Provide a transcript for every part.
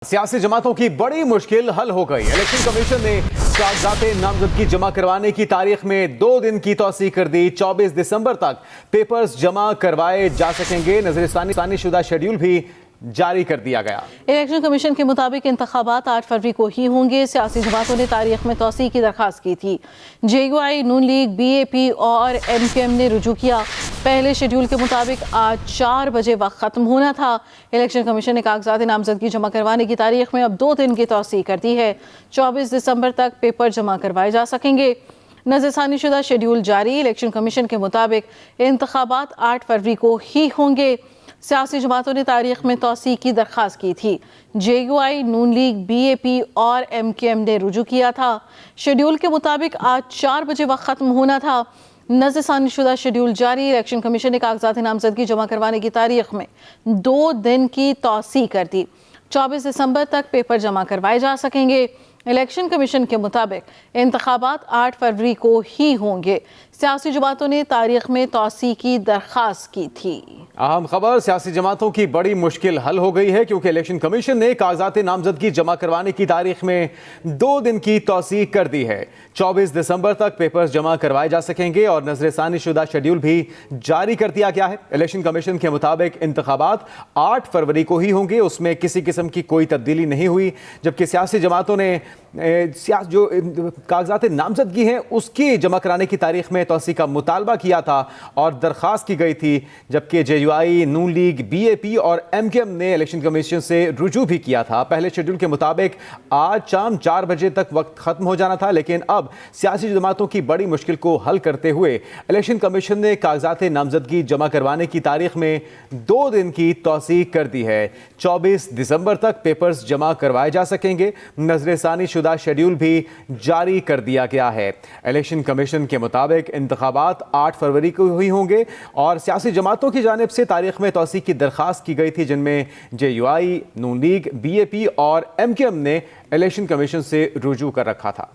सियासी जमातों की बड़ी मुश्किल हल हो गई। इलेक्शन कमीशन ने कागजात नामजदगी जमा करवाने की तारीख में 2 दिन की तौसीह कर दी। 24 दिसंबर तक पेपर्स जमा करवाए जा सकेंगे। नजरसानी शुदा शेड्यूल भी जारी कर दिया गया। इलेक्शन कमीशन के मुताबिक इंतखाबात 8 फरवरी को ही होंगे। सियासी जमातों ने तारीख में तौसीह की दरखास्त की थी। JUI, नून लीग, BAP और MQM ने रुजू किया। पहले शेड्यूल के मुताबिक आज 4 बजे वक्त खत्म होना था। इलेक्शन कमीशन ने कागजात नामजदगी जमा करवाने की तारीख में अब 2 दिन की तौसीह कर दी है। 24 दिसंबर तक पेपर जमा करवाए जा सकेंगे। नजरसानी शुदा शेड्यूल जारी। इलेक्शन कमीशन के मुताबिक इंतखाबात 8 फरवरी को ही होंगे। सियासी जमातों ने तारीख में तौसीह की दरख्वास्त की थी। JUI, नून लीग, BAP और MQM ने रुजू किया था। शेड्यूल के मुताबिक आज 4 बजे वक्त खत्म होना था। नजरसानी शुदा शेड्यूल जारी। इलेक्शन कमीशन ने कागजात नामजदगी जमा करवाने की तारीख में 2 दिन की तौसीह कर दी। 24 दिसंबर तक पेपर जमा करवाए जा सकेंगे। इलेक्शन कमीशन के मुताबिक इंतखाबात 8 फरवरी को ही होंगे। सियासी जमातों ने तारीख में तौसीह की दरख्वास्त की थी। अहम खबर, सियासी जमातों की बड़ी मुश्किल हल हो गई है क्योंकि इलेक्शन कमीशन ने कागजात नामजदगी जमा करवाने की तारीख में 2 दिन की तौसीह कर दी है। 24 दिसंबर तक पेपर्स जमा करवाए जा सकेंगे और नजरसानी शुदा शेड्यूल भी जारी कर दिया गया है। इलेक्शन कमीशन के मुताबिक इंतखाबात 8 फरवरी को ही होंगे। उसमें किसी किस्म की कोई तब्दीली नहीं हुई, जबकि सियासी जमातों ने जो कागजात नामजदगी हैं उसकी जमा कराने की तारीख में तौसीह का मुतालबा किया था और दरख्वास्त की गई थी, जबकि JUI, नून लीग, BAP और MQM ने इलेक्शन कमीशन से रुजू भी किया था। पहले शेड्यूल के मुताबिक आज शाम 4 बजे तक वक्त खत्म हो जाना था, लेकिन अब सियासी जमातों की बड़ी मुश्किल को हल करते हुए इलेक्शन कमीशन ने कागजात नामजदगी जमा करवाने की तारीख में 2 दिन की तौसीह कर दी है। 24 दिसंबर तक पेपर्स जमा करवाए जा सकेंगे। नजरसानी शुदा शेड्यूल भी जारी कर दिया गया है। इलेक्शन कमीशन के मुताबिक इंतखाबात 8 फरवरी को ही होंगे और सियासी जमातों की जानिब से तारीख में तौसीह की दरख्वास्त की गई थी, जिनमें JUI, नून लीग, BAP और MQM ने इलेक्शन कमीशन से रुजू कर रखा था।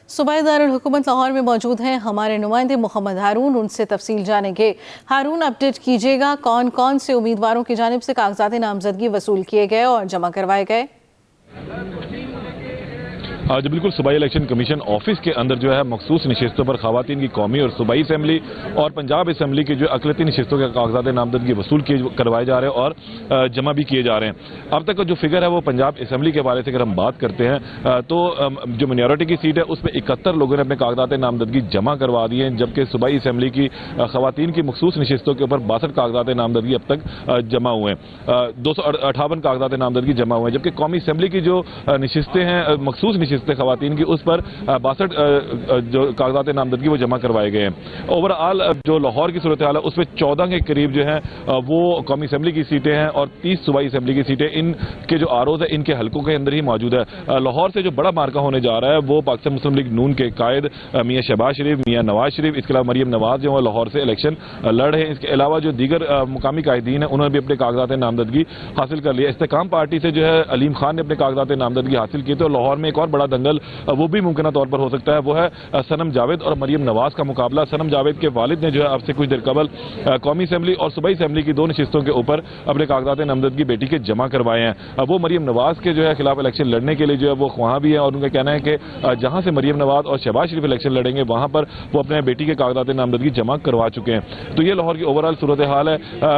सूबाई दारुल हुकूमत लाहौर में मौजूद हैं हमारे नुमाइंदे मोहम्मद हारून। उनसे तफसील जानेंगे। हारून, अपडेट कीजिएगा, कौन कौन से उम्मीदवारों की जानिब से कागजात नामजदगी वसूल किए गए और जमा करवाए गए? आज बिल्कुल सूबाई इलेक्शन कमीशन ऑफिस के अंदर जो है मखसूस नशिस्तों पर खवातीन की कौमी और सूबाई असम्बली और पंजाब असम्बली की जो अकलती नशिस्तों के कागजात नामजदगी वसूल करवाए जा रहे हैं और जमा भी किए जा रहे हैं। अब तक का जो फिगर है वो पंजाब असम्बली के बारे से अगर हम बात करते हैं तो जो माइनॉरिटी की सीट है उसमें 71 लोगों ने अपने कागजात नामजदगी जमा करवा दिए हैं, जबकि सूबाई असम्बली की खवातीन की मखसूस नशिस्तों के ऊपर 62 कागजात नामजदगी अब तक जमा हुए हैं। 258 कागजात नामजदगी जमा हुए हैं, जबकि कौमी असम्बली की जो नशिस्तें हैं मखसूस खवातीन की उस पर 62 जो कागजात नामजदगी वो जमा करवाए गए हैं। ओवरऑल जो लाहौर की सूरत हाल है उसमें 14 के करीब जो है वो कौमी असम्बली की सीटें हैं और 30 सूबाई असम्बली की सीटें इनके जो आरोज है इनके हलकों के अंदर ही मौजूद है। लाहौर से जो बड़ा मार्का होने जा रहा है वो पाकिस्तान मुस्लिम लीग नून के कायद मियां शहबाज शरीफ, मियां नवाज शरीफ, इसके अलावा मरियम नवाज जो है लाहौर से इलेक्शन लड़ रहे हैं। इसके अलावा जो दीगर मुकामी कायदीन है उन्होंने भी अपने कागजात नामजदगी हासिल कर लिया। इस्तेकाम पार्टी से जो है अलीम खान ने अपने कागजात नामजदगी हासिल किए थे और लाहौर में एक और बड़ा दंगल वो भी मुमकिन तौर पर हो सकता है, वो है सनम जावेद और मरियम नवाज का मुकाबला। सनम जावेद के वालिद ने जो है अब से कुछ देर कबल कौमी असम्बली और सूबाई असम्बली की 2 नशिस्तों के ऊपर अपने कागजात नामजदगी बेटी के जमा करवाए हैं। वो मरियम नवाज के जो है खिलाफ इलेक्शन लड़ने के लिए जो है वो वहां भी है और उनका कहना है कि जहां से मरियम नवाज और शहबाज शरीफ इलेक्शन लड़ेंगे वहां पर वो अपने बेटी के कागजात नामजदगी जमा करवा चुके हैं। तो ये लाहौर की ओवरऑल सूरत हाल है।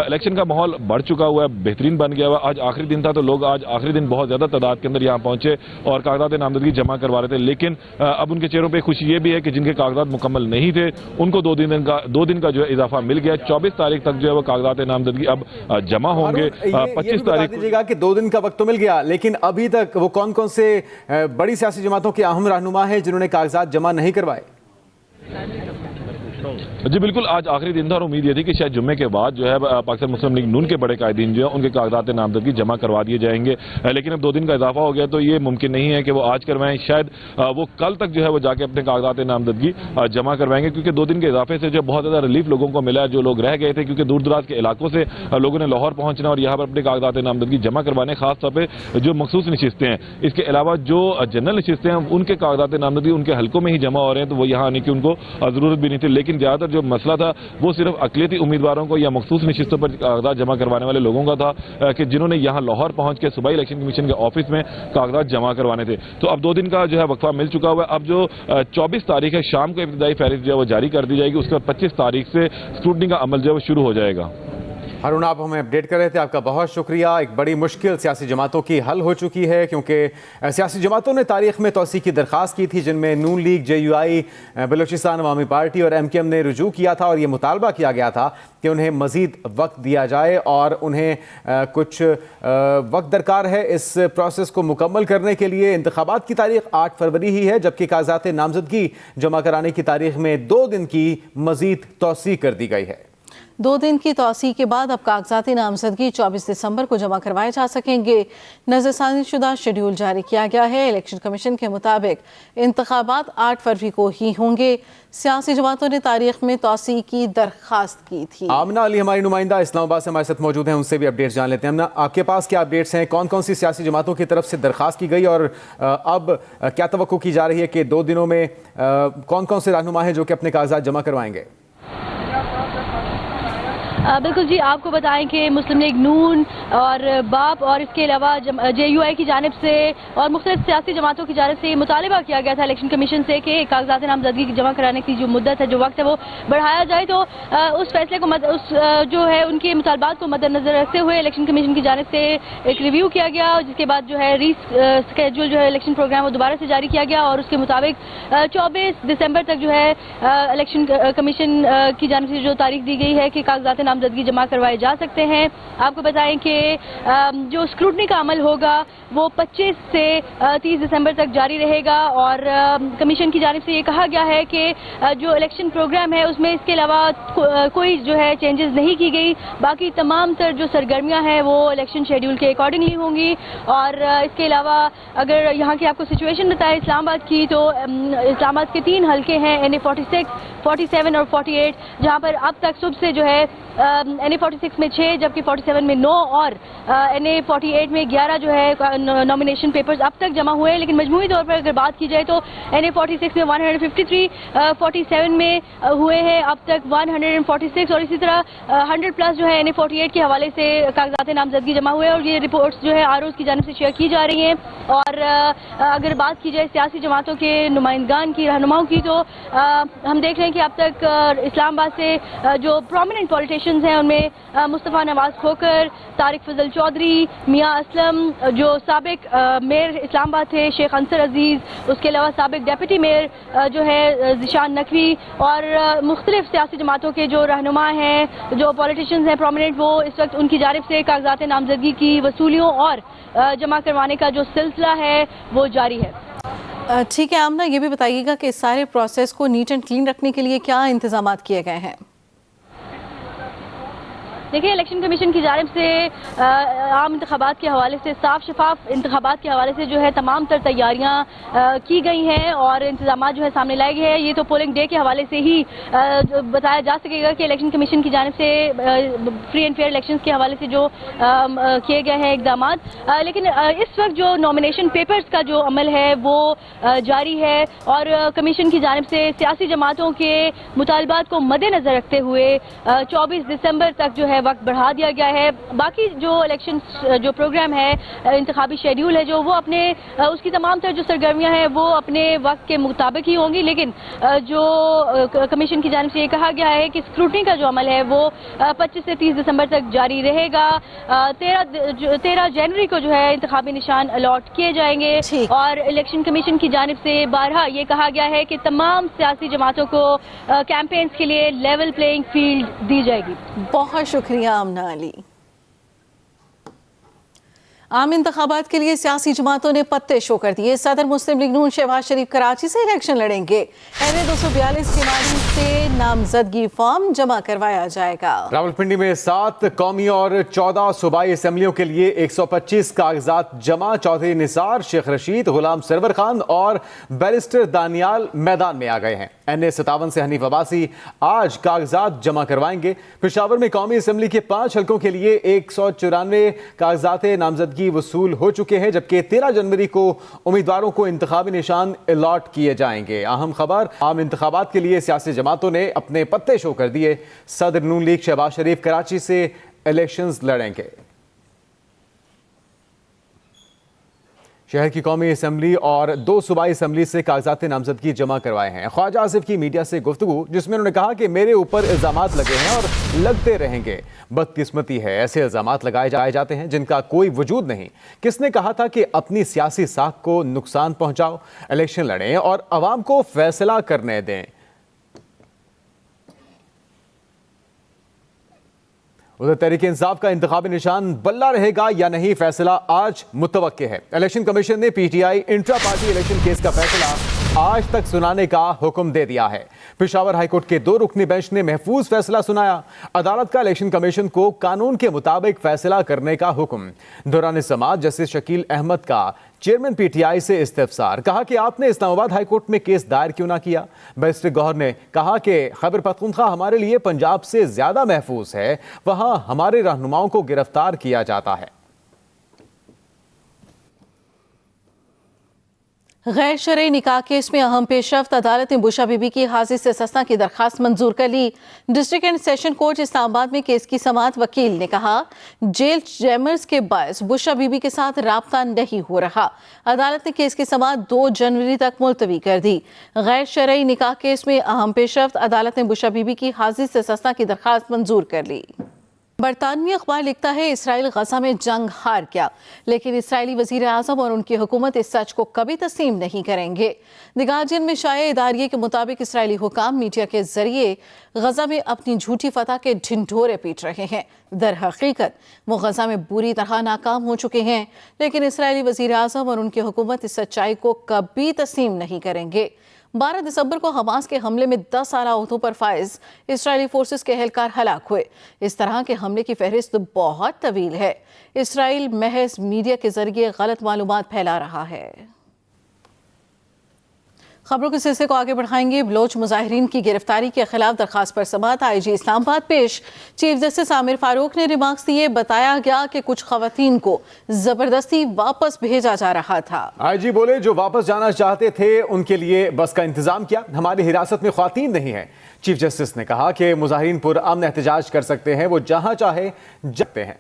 इलेक्शन का माहौल बढ़ चुका हुआ है, बेहतरीन बन गया हुआ। आज आखिरी दिन था तो लोग आज आखिरी दिन बहुत ज्यादा तादाद के अंदर यहाँ पहुंचे और कागजात नामजदगी जमा करवा रहे थे, लेकिन अब उनके चेहरों पे खुशी ये भी है कि जिनके कागजात मुकम्मल नहीं थे उनको 2 दिन का जो है इजाफा मिल गया। 24 तारीख तक जो है वो कागजात नामजदगी अब जमा होंगे। 25 तारीख दीजिएगा कि 2 दिन का वक्त तो मिल गया, लेकिन अभी तक वो कौन कौन से बड़ी सियासी जमातों के अहम रहनुमा हैं जिन्होंने कागजात जमा नहीं करवाए? जी बिल्कुल, आज आखिरी दिन था और उम्मीद ये थी कि शायद जुम्मे के बाद जो है पाकिस्तान मुस्लिम लीग नून के बड़े कायदीन जो है उनके कागजात नामजदगी जमा करवा दिए जाएंगे, लेकिन अब 2 दिन का इजाफा हो गया तो ये मुमकिन नहीं है कि वो आज करवाएं। शायद वो कल तक जो है वो जाके अपने कागजात नामजदगी जमा करवाएंगे, क्योंकि 2 दिन के इजाफे से जो बहुत ज़्यादा रिलीफ लोगों को मिला है। जो लोग रह गए थे क्योंकि दूर दराज के इलाकों से लोगों ने लाहौर पहुंचना और यहाँ पर अपने कागजात नामजदगी जमा करवाने, खासतौर पर जो मखसूस नशिस्तें हैं, इसके अलावा जो जनरल नशिस्तें हैं उनके कागजात नामजदगी उनके हल्कों में ही जमा हो रहे हैं, तो वो यहाँ आने की उनको जरूरत भी नहीं थी। लेकिन लेकिन ज़्यादातर जो मसला था वो सिर्फ अक़लियती उम्मीदवारों को या मखसूस नशिस्तों पर कागजात जमा करवाने वाले लोगों का था कि जिन्होंने यहाँ लाहौर पहुँच के सूबाई इलेक्शन कमीशन के ऑफिस में कागजात जमा करवाने थे। तो अब 2 दिन का जो है वक्फा मिल चुका हुआ है। अब जो 24 तारीख है शाम को इब्तिदाई फहरिस्त जो है वो जारी कर दी जाएगी। उसके बाद 25 तारीख से स्क्रूटनी का अमल जो है वो शुरू हो जाएगा। हारून, आप हमें अपडेट कर रहे थे, आपका बहुत शुक्रिया। एक बड़ी मुश्किल सियासी जमातों की हल हो चुकी है, क्योंकि सियासी जमातों ने तारीख में तोसी की दरख्वास्त की थी, जिनमें नून लीग, JUI, बलूचिस्तान अवामी पार्टी और MKM ने रुजू किया था और ये मुतालबा किया गया था कि उन्हें मज़ीद वक्त दिया जाए और उन्हें कुछ वक्त दरकार है इस प्रोसेस को मुकम्मल करने के लिए। इंतखाबात की तारीख 8 फरवरी ही है, जबकि कागजात नामजदगी जमा कराने की तारीख में 2 दिन की मज़ीद तोसी कर दी गई है। 2 दिन की तौसी के बाद अब कागजाती नामजदगी 24 दिसंबर को जमा करवाए जा सकेंगे। नज़रसानी शुदा शेड्यूल जारी किया गया है। इलेक्शन कमीशन के मुताबिक इंतखाबात 8 फरवरी को ही होंगे। सियासी जमातों ने तारीख में तौसी की दरख्वास्त की थी। आमना अली हमारी नुमाइंदा इस्लामाबाद से हमारे साथ मौजूद हैं, उनसे भी अपडेट्स जान लेते हैं। आमना, आपके पास क्या अपडेट्स हैं? कौन कौन सी सियासी जमातों की तरफ से दरख्वास्त की गई और अब क्या तवक्को की जा रही है कि 2 दिनों में कौन कौन से रहनुमा हैं जो कि अपने कागजात जमा करवाएंगे? बिल्कुल जी, आपको बताएं कि मुस्लिम लीग नून और बाप और इसके अलावा JUI की जानिब से और मुख्तलिफ सियासी जमातों की जानिब से मुतालिबा किया गया था इलेक्शन कमीशन से कि कागजात नामजदगी जमा कराने की जो मुद्दत है, जो वक्त है, वो बढ़ाया जाए। तो उस फैसले को जो है उनके मुतालबात को मद्देनजर रखते हुए इलेक्शन कमीशन की जानिब से एक रिव्यू किया गया, जिसके बाद जो है स्केड्यूल जो है इलेक्शन प्रोग्राम वो दोबारा से जारी किया गया और उसके मुताबिक 24 दिसंबर तक जो है इलेक्शन कमीशन की जानिब से जो तारीख दी गई है कि कागजात नामजदगी जमा करवाए जा सकते हैं। आपको बताएं कि जो स्क्रूटनी का अमल होगा वो 25 से 30 दिसंबर तक जारी रहेगा और कमीशन की जानिब से ये कहा गया है कि जो इलेक्शन प्रोग्राम है उसमें इसके अलावा कोई जो है चेंजेस नहीं की गई। बाकी तमाम तर जो सरगर्मियां हैं वो इलेक्शन शेड्यूल के अकॉर्डिंगली होंगी। और इसके अलावा अगर यहाँ की आपको सिचुएशन बताएं इस्लामाबाद की, तो इस्लामाबाद के 3 हल्के हैं, NA 46, 47 और 48, जहाँ पर अब तक सुबह से जो है NA 46 में 6 जबकि 47 में 9 और NA 48 में 11 जो है नॉमिनेशन पेपर्स अब तक जमा हुए हैं। लेकिन मजमूई तौर पर अगर बात की जाए तो NA 46 में 153, 47 में हुए हैं अब तक 146 और इसी तरह 100 प्लस जो है NA 48 के हवाले से कागजात नामजदगी जमा हुए हैं और ये रिपोर्ट्स जो है ROs की जानिब से शेयर की जा रही हैं। और अगर बात की जाए सियासी जमातों के नुमाइंदगान की, रहनुमाओं की, तो हम देख रहे हैं कि अब तक इस्लामाबाद से जो प्रोमिनेंट पॉलिटिशियंस हैं उनमें मुस्तफ़ा नवाज खोकर, तारिक फजल चौधरी, मियाँ असलम, जो साबिक मेयर इस्लामाबाद थे, शेख अंसर अजीज़, उसके अलावा साबिक डेप्यूटी मेयर जो है ज़िशान नकवी और मुख्तलिफ सियासी जमातों के जो रहनुमा हैं, जो पॉलिटिशियंस हैं प्रोमिनेंट, वो इस वक्त उनकी जानिब से कागजात नामजदगी की वसूलियों और जमा करवाने का जो सिलसिला है वो जारी है। ठीक है आमना, ये भी बताइएगा कि इस सारे प्रोसेस को नीट एंड क्लीन रखने के लिए क्या इंतजाम किए गए हैं? देखिए, इलेक्शन कमीशन की जानिब से आम इंतखाबात के हवाले से, साफ शफाफ इंतखाबात के हवाले से जो है तमाम तर तैयारियां की गई हैं और इंतजाम जो है सामने लाए गए हैं। ये तो पोलिंग डे के हवाले से ही बताया जा सकेगा कि इलेक्शन कमीशन की जानिब से फ्री एंड फेयर इलेक्शन के हवाले से जो किए गए हैं इकदाम। लेकिन इस वक्त जो नॉमिनेशन पेपर्स का जो अमल है वो जारी है और कमीशन की जानिब से सियासी जमातों के मुतालबात को मद्देनजर रखते हुए 24 दिसंबर तक जो है वक्त बढ़ा दिया गया है। बाकी जो इलेक्शन जो प्रोग्राम है, इंतखाबी शेड्यूल है, जो वो अपने उसकी तमाम तरह जो सरगर्मियां हैं वो अपने वक्त के मुताबिक ही होंगी। लेकिन जो कमीशन की जानिब से ये कहा गया है कि स्क्रूटनी का जो अमल है वो 25 से 30 दिसंबर तक जारी रहेगा। 13 जनवरी को जो है इंतखाबी निशान अलॉट किए जाएंगे और इलेक्शन कमीशन की जानिब से 12 ये कहा गया है कि तमाम सियासी जमातों को कैंपेन्स के लिए लेवल प्लेइंग फील्ड दी जाएगी। बहुत शुक्रिया आमना अली। आम इंतखाबात के लिए सियासी जमातों ने पत्ते शो कर दिए। सदर मुस्लिम लीग नून शहबाज शरीफ कराची से इलेक्शन लड़ेंगे। NA 242 के माध्यम से नामजदगी फॉर्म जमा करवाया जाएगा। रावलपिंडी में 7 कौमी और 14 सूबाई असम्बलियों के लिए 125 कागजात जमा। चौधरी निसार, शेख रशीद, गुलाम सरवर खान और बैरिस्टर दानियाल मैदान में आ गए हैं। NA57 से हनीफ अब्बासी आज कागजात जमा करवाएंगे। पेशावर में कौमी असेंबली के 5 हलकों के लिए 194 कागजात नामजदगी वसूल हो चुके हैं, जबकि 13 जनवरी को उम्मीदवारों को इंतखाबी निशान अलॉट किए जाएंगे। अहम खबर, आम इंतखाबात के लिए सियासी जमातों ने अपने पत्ते शो कर दिए। सदर नून लीग शहबाज शरीफ कराची से इलेक्शंस लड़ेंगे। शहर की कौमी असेंबली और 2 सूबाई असेंबली से कागजात नामजदगी जमा करवाए हैं। ख्वाजा आसिफ की मीडिया से गुफ्तगू, जिसमें उन्होंने कहा कि मेरे ऊपर इल्जामात लगे हैं और लगते रहेंगे। बदकिस्मती है, ऐसे इल्जामात लगाए जाते हैं जिनका कोई वजूद नहीं। किसने कहा था कि अपनी सियासी साख को नुकसान पहुंचाओ, इलेक्शन लड़ें और अवाम को फैसला करने दें। उधर तहरीके इंसाफ का इंतखाबी निशान बल्ला रहेगा या नहीं, फैसला आज मुतवक्के है। इलेक्शन कमीशन ने PTI intra party election case का फैसला आज तक सुनाने का हुक्म दे दिया है। पेशावर हाईकोर्ट के 2 रुकनी बेंच ने महफूज फैसला सुनाया। अदालत का इलेक्शन कमीशन को कानून के मुताबिक फैसला करने का हुक्म। दौरान समाअत जस्टिस शकील अहमद का चेयरमैन PTI से इस्तिफसार, कहा कि आपने इस्लामाबाद हाईकोर्ट में केस दायर क्यों ना किया। बैरिस्टर गौहर ने कहा कि खैबर पख्तूनख्वा हमारे लिए पंजाब से ज्यादा महफूज है, वहां हमारे रहनुमाओं को गिरफ्तार किया जाता है। गैर शरई निकाह केस में अहम पेशरफ्त, अदालत ने बुशा बीबी की हाजिर से सस्ता की दरखास्त मंजूर कर ली। District and session court Islamabad में केस की समाअत, वकील ने कहा जेल चैम्बर्स के बायस बुशा बीबी के साथ राब्ता नहीं हो रहा। अदालत ने केस की समाअत 2 जनवरी तक मुलतवी कर दी। गैर शरई निकाह केस में अहम पेशरफ्त, अदालत ने बुशा बीबी की हाजिर से सस्ता की दरखास्त मंजूर कर ली। बरतानवी अखबार लिखता है इसराइल गजा में जंग हार गया, लेकिन इसराइली वजीर आजम और उनकी हुकूमत इस सच को कभी तस्लीम नहीं करेंगे। द गार्जियन में शाये इदारिये के मुताबिक इसराइली हुकाम मीडिया के जरिए गजा में अपनी झूठी फतह के ढिंढोरे पीट रहे हैं। दर हकीकत वो गजा में बुरी तरह नाकाम हो चुके हैं, लेकिन इसराइली वजीर आजम और उनकी हुकूमत इस सच्चाई को कभी तस्लीम नहीं करेंगे। 12 दिसंबर को हमास के हमले में 10 आला ओहदों पर फाइज इसराइली फोर्सेस के एहलकार हलाक हुए। इस तरह के हमले की फहरिस्त बहुत तवील है। इसराइल महज मीडिया के जरिए गलत मालूमात फैला रहा है। खबरों के सिलसिले को आगे बढ़ाएंगे। बलोच मुजाहिरीन की गिरफ्तारी के खिलाफ दरखास्त पर समाअत, IG इस्लामाबाद पेश। चीफ जस्टिस आमिर फारूक ने रिमार्क्स दिए। बताया गया कि कुछ खवातीन को जबरदस्ती वापस भेजा जा रहा था। IG बोले जो वापस जाना चाहते थे उनके लिए बस का इंतजाम किया, हमारी हिरासत में ख्वातीन नहीं है। चीफ जस्टिस ने कहा कि मुजाहिरीन पुरअमन एहतजाज कर सकते हैं, वो जहां चाहे जाते हैं।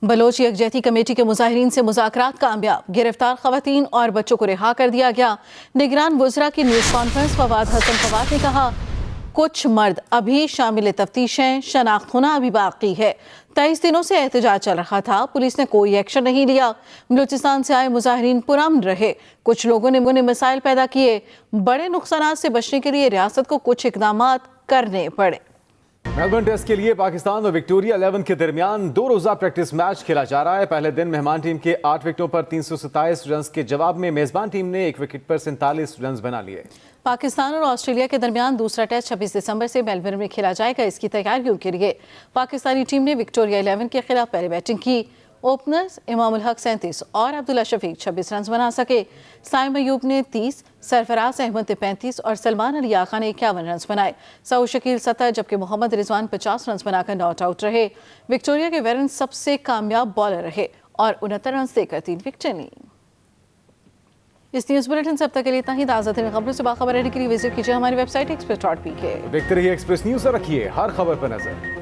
बलोच यकजहती कमेटी के मुजाहिरीन से मुज़ाकरात कामयाब, गिरफ्तार खवातीन और बच्चों को रिहा कर दिया गया। निगरान वज़रा की न्यूज़ कॉन्फ्रेंस फवाद हसन फवाद ने कहा कुछ मर्द अभी शामिल तफ्तीश हैं, शनाख्त होना अभी बाकी है। 23 दिनों से एहतजाज चल रहा था, पुलिस ने कोई एक्शन नहीं लिया। बलूचिस्तान से आए मुजाहिरीन पुरअमन रहे। कुछ लोगों ने मसाइल पैदा किए। बड़े नुकसानात से बचने के लिए रियासत को कुछ इकदाम करने पड़े। मेलबर्न टेस्ट के लिए पाकिस्तान और विक्टोरिया 11 के दरमियान 2 रोजा प्रैक्टिस मैच खेला जा रहा है। पहले दिन मेहमान टीम के 8 विकेटों पर 327 रन के जवाब में मेजबान टीम ने 1 विकेट पर 47 रन बना लिए। पाकिस्तान और ऑस्ट्रेलिया के दरमियान दूसरा टेस्ट 26 दिसंबर से मेलबर्न में खेला जाएगा। इसकी तैयारियों के लिए पाकिस्तानी टीम ने विक्टोरिया 11 के खिलाफ पहले बैटिंग की। ओपनर्स इमामुल हक 37 और अब्दुल्ला शफीक 26 रन बना सके। साइम अयूब ने 30, सरफराज अहमद ने 35 और सलमान अली आका ने 51 रन बनाए। सऊद शकील 70 जबकि मोहम्मद रिजवान 50 रन बनाकर नॉट आउट रहे। विक्टोरिया के वेरन सबसे कामयाब बॉलर रहे और 69 रन देकर 3 विकेटें ली। इस न्यूज़ बुलेटिन से अब तक के लिए इतना ही। ताज़ा तरीन खबरों से बाखबर रहने के लिए विजिट कीजिए हमारी वेबसाइट express.pk। देखते रहिए एक्सप्रेस न्यूज़, रखिए हर खबर पर नजर।